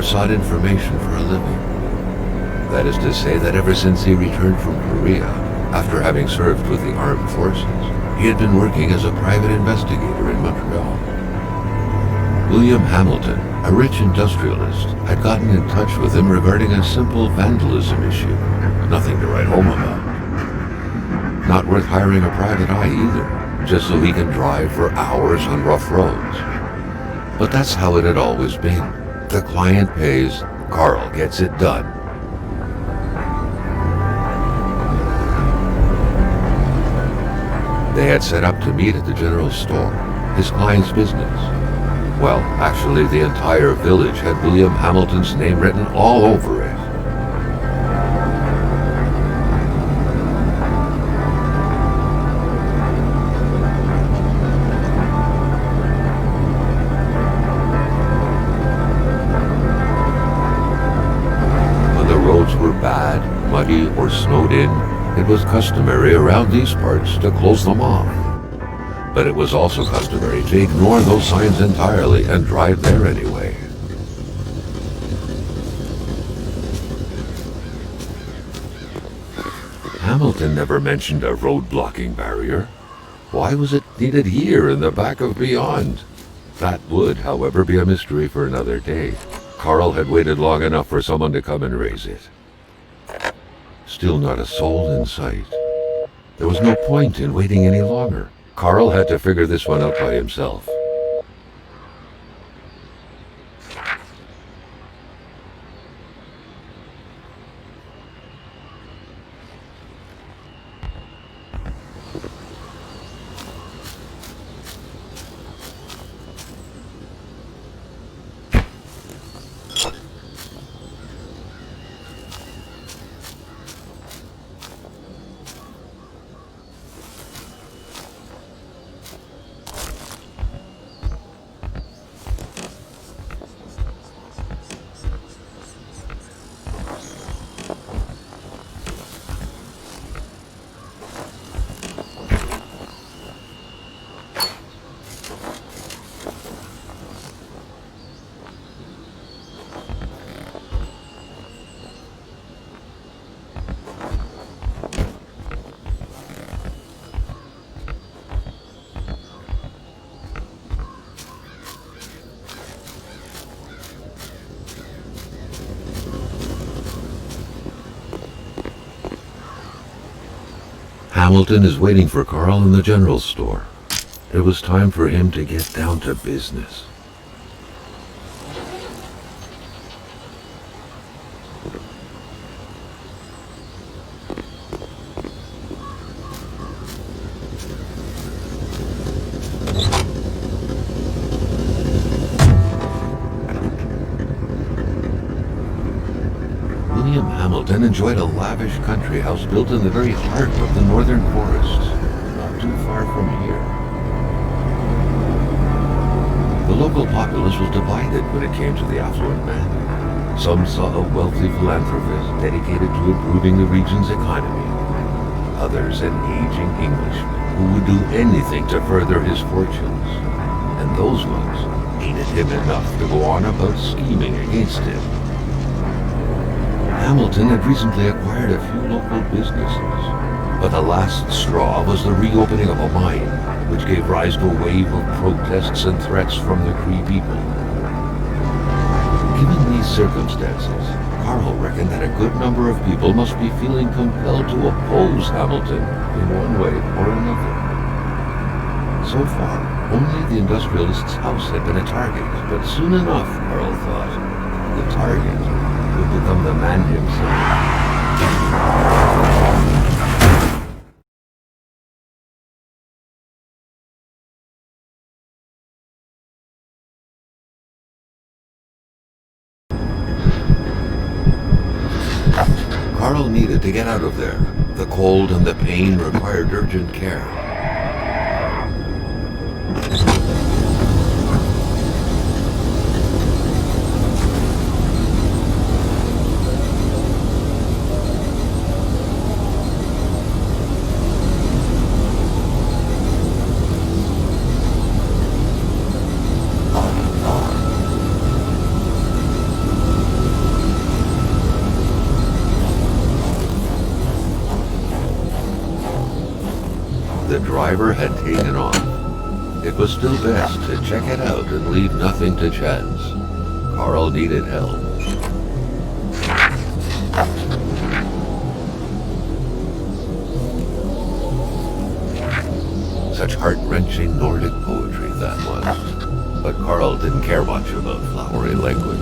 Baqir sought information for a living. That is to say that ever since he returned from Korea, after having served with the armed forces, he had been working as a private investigator in Montreal. William Hamilton, a rich industrialist, had gotten in touch with him regarding a simple vandalism issue. Nothing to write home about. Not worth hiring a private eye either, just so he can drive for hours on rough roads. But that's how it had always been. The client pays, Carl gets it done. They had set up to meet at the general store, his client's business. Well, actually, the entire village had William Hamilton's name written all over it. When the roads were bad, muddy, or snowed in, it was customary around these parts to close them off. But it was also customary to ignore those signs entirely and drive there anyway. Hamilton never mentioned a road-blocking barrier. Why was it needed here in the back of Beyond? That would, however, be a mystery for another day. Carl had waited long enough for someone to come and raise it. Still not a soul in sight. There was no point in waiting any longer. Carl had to figure this one out by himself. Hamilton is waiting for Carl in the general store. It was time for him to get down to business. William Hamilton enjoyed a lavish country house built in the very heart of the northern forests, not too far from here. The local populace was divided when it came to the affluent man. Some saw a wealthy philanthropist dedicated to improving the region's economy. Others an aging Englishman who would do anything to further his fortunes. And those ones hated him enough to go on about scheming against him. Hamilton had recently acquired a few local businesses, but the last straw was the reopening of a mine, which gave rise to a wave of protests and threats from the Cree people. Given these circumstances, Carl reckoned that a good number of people must be feeling compelled to oppose Hamilton in one way or another. So far, only the industrialist's house had been a target, but soon enough, Carl thought, the target would become the man himself. Carl needed to get out of there. The cold and the pain required urgent care. driver had taken off. It was still best to check it out and leave nothing to chance. Carl needed help. Such heart-wrenching Nordic poetry that was. But Carl didn't care much about flowery language.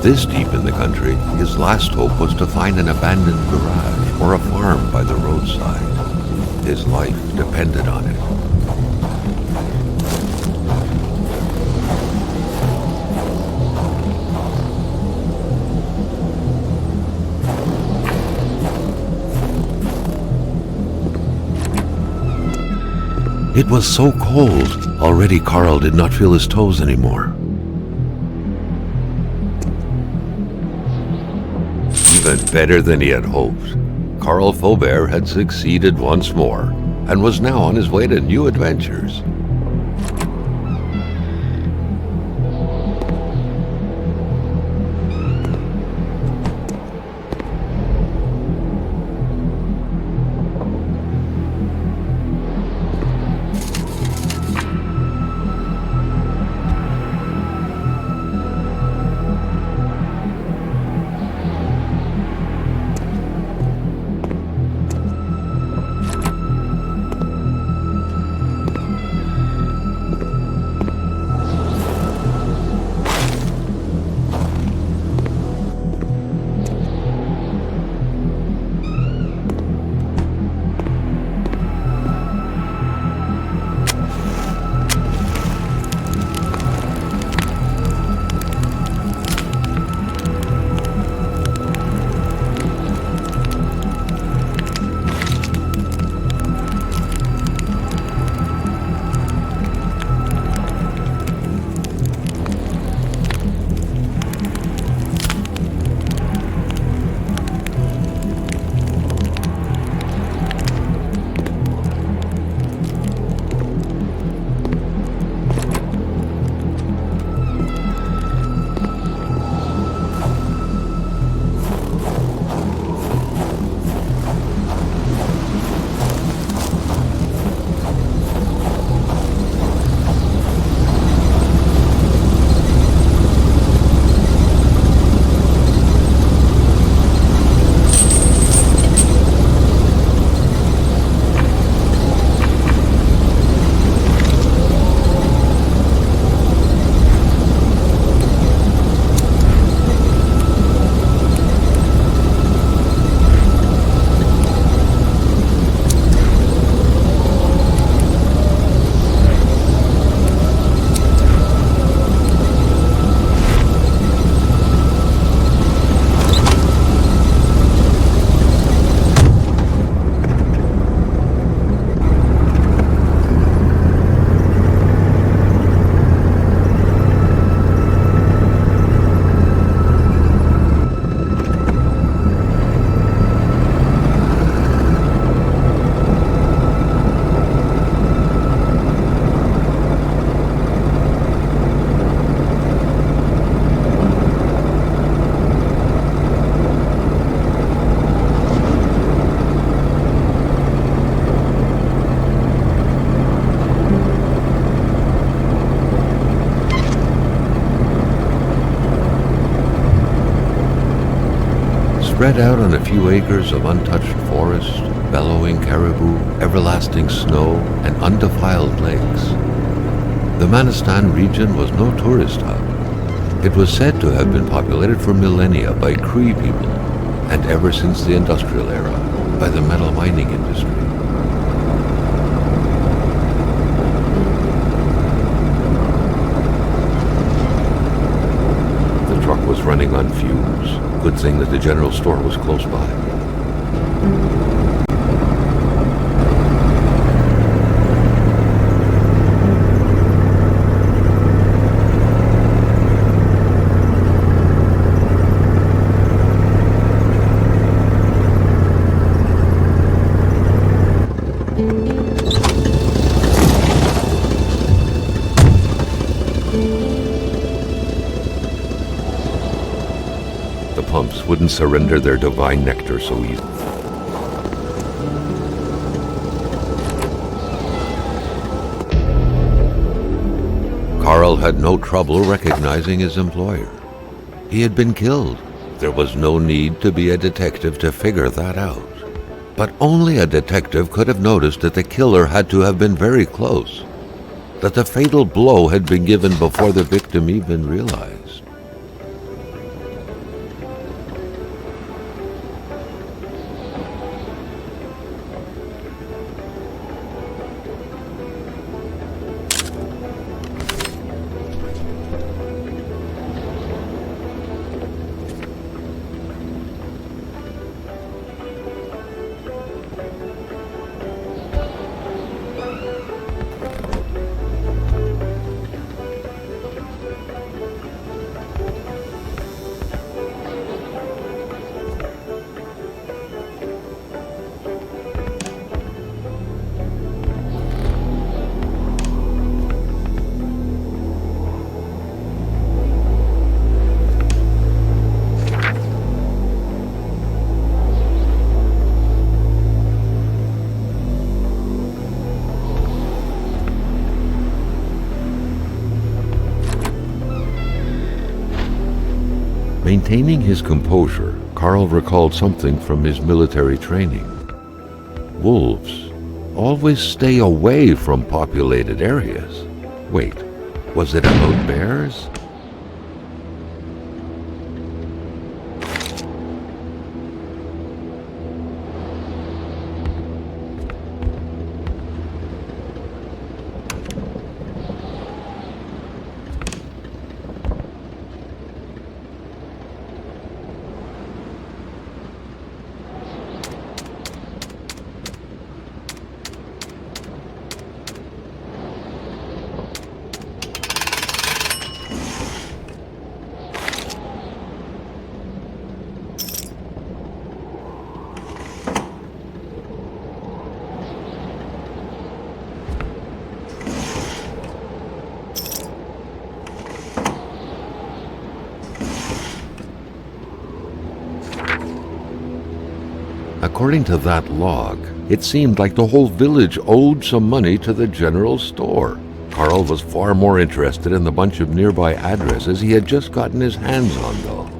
This deep in the country, his last hope was to find an abandoned garage or a farm by the roadside. His life depended on it. It was so cold. Already Carl did not feel his toes anymore. Even better than he had hoped. Carl Faubert had succeeded once more, and was now on his way to new adventures. Spread out on a few acres of untouched forest, bellowing caribou, everlasting snow, and undefiled lakes. The Manistan region was no tourist hub. It was said to have been populated for millennia by Cree people, and ever since the industrial era, by the metal mining industry. The truck was running on fumes. Good thing that the general store was close by. wouldn't surrender their divine nectar so easily. Carl had no trouble recognizing his employer. He had been killed. There was no need to be a detective to figure that out. But only a detective could have noticed that the killer had to have been very close, that the fatal blow had been given before the victim even realized. Maintaining his composure, Carl recalled something from his military training. Wolves always stay away from populated areas. Wait, was it about bears? According to that log, it seemed like the whole village owed some money to the general store. Carl was far more interested in the bunch of nearby addresses he had just gotten his hands on, though.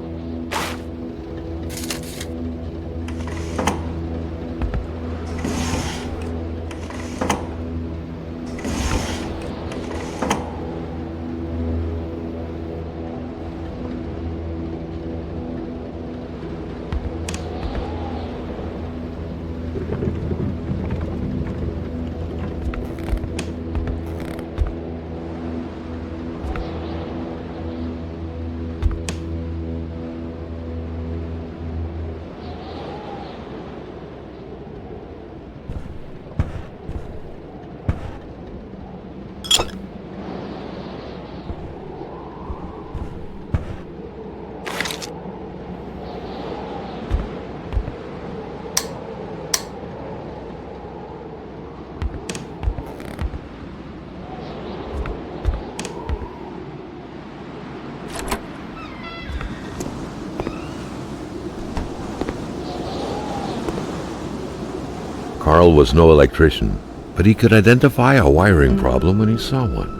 Carl was no electrician, but he could identify a wiring problem when he saw one.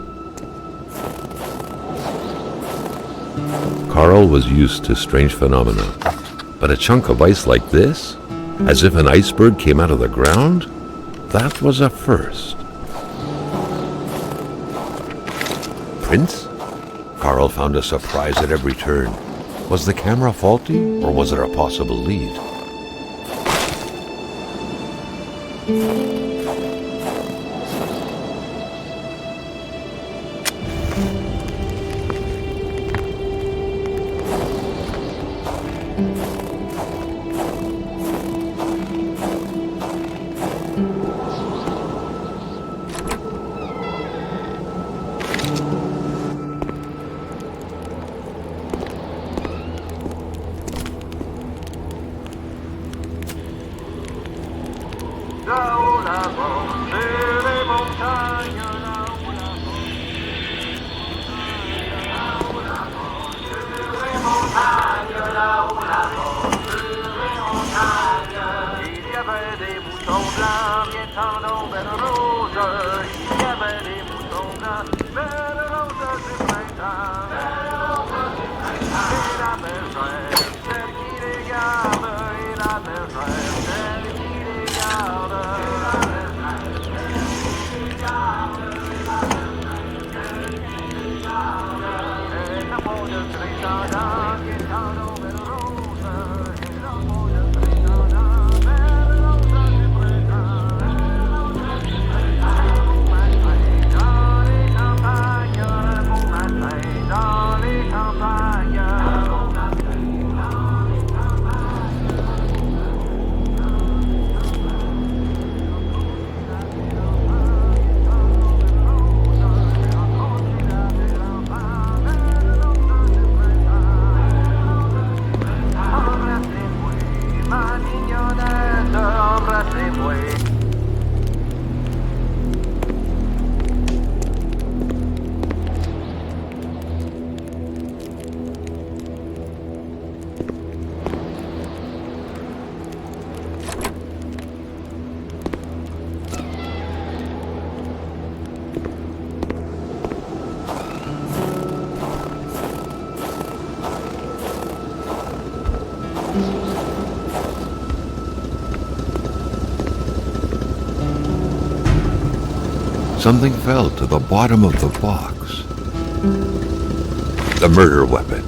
Carl was used to strange phenomena, but a chunk of ice like this, as if an iceberg came out of the ground, that was a first. Prince? Carl found a surprise at every turn. Was the camera faulty, or was there a possible lead? Something fell to the bottom of the box. The murder weapon.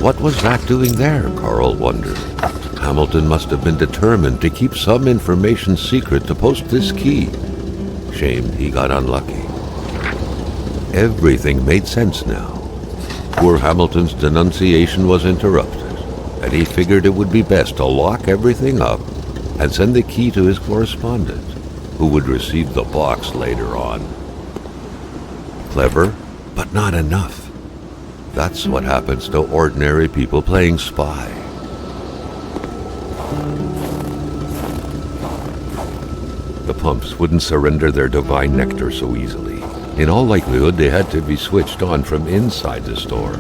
What was that doing there, Carl wondered. Hamilton must have been determined to keep some information secret to post this key. Shame he got unlucky. Everything made sense now. Poor Hamilton's denunciation was interrupted, and he figured it would be best to lock everything up and send the key to his correspondent, who would receive the box later on. Clever, but not enough. That's what happens to ordinary people playing spy. The pumps wouldn't surrender their divine nectar so easily. In all likelihood, they had to be switched on from inside the store.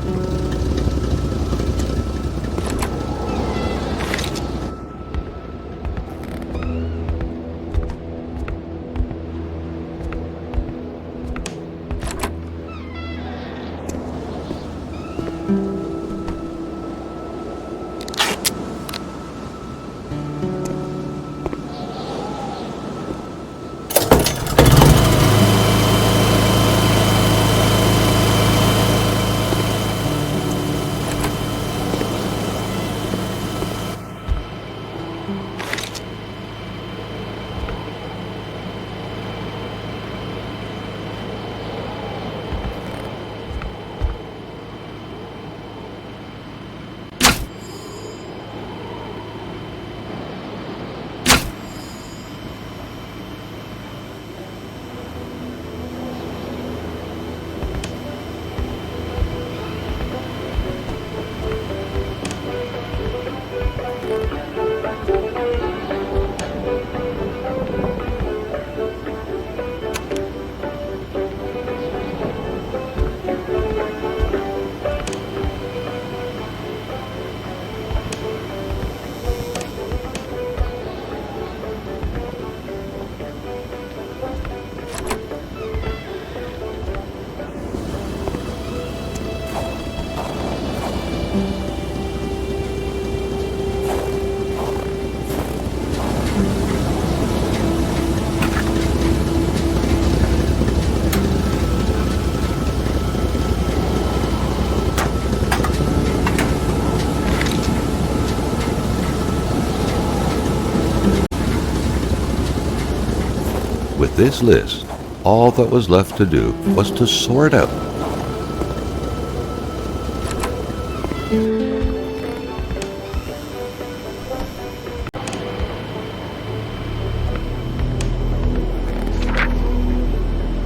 With this list, all that was left to do was to sort out.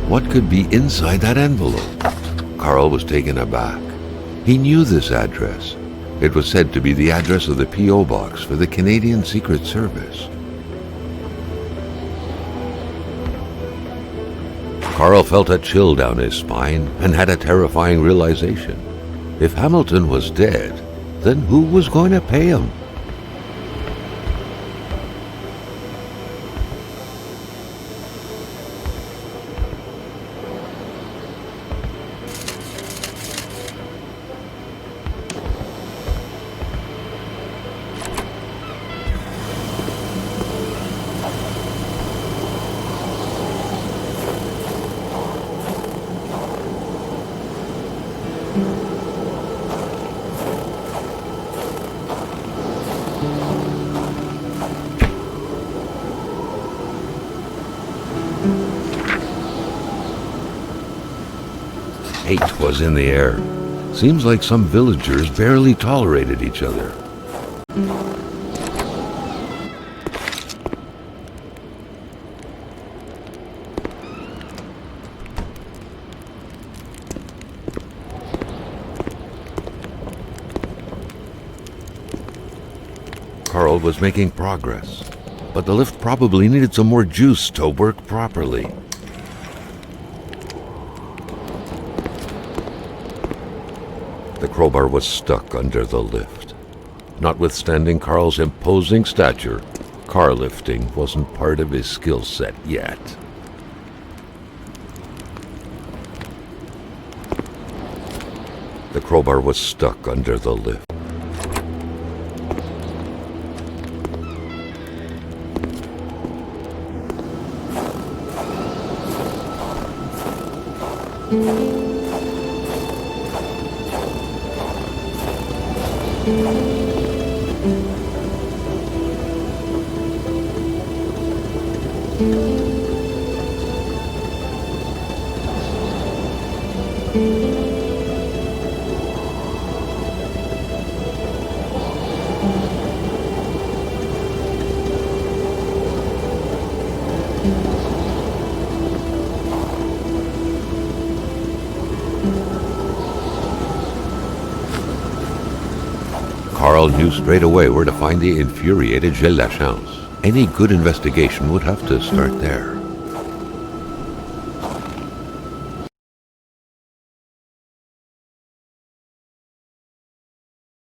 What could be inside that envelope? Carl was taken aback. He knew this address. It was said to be the address of the P.O. box for the Canadian Secret Service. Carl felt a chill down his spine and had a terrifying realization. If Hamilton was dead, then who was going to pay him? Hate was in the air. Seems like some villagers barely tolerated each other. Carl was making progress, but the lift probably needed some more juice to work properly. The crowbar was stuck under the lift. Notwithstanding Carl's imposing stature, car lifting wasn't part of his skill set yet. The crowbar was stuck under the lift. Carl knew straight away where to find the infuriated Gilles Lachance. Any good investigation would have to start there.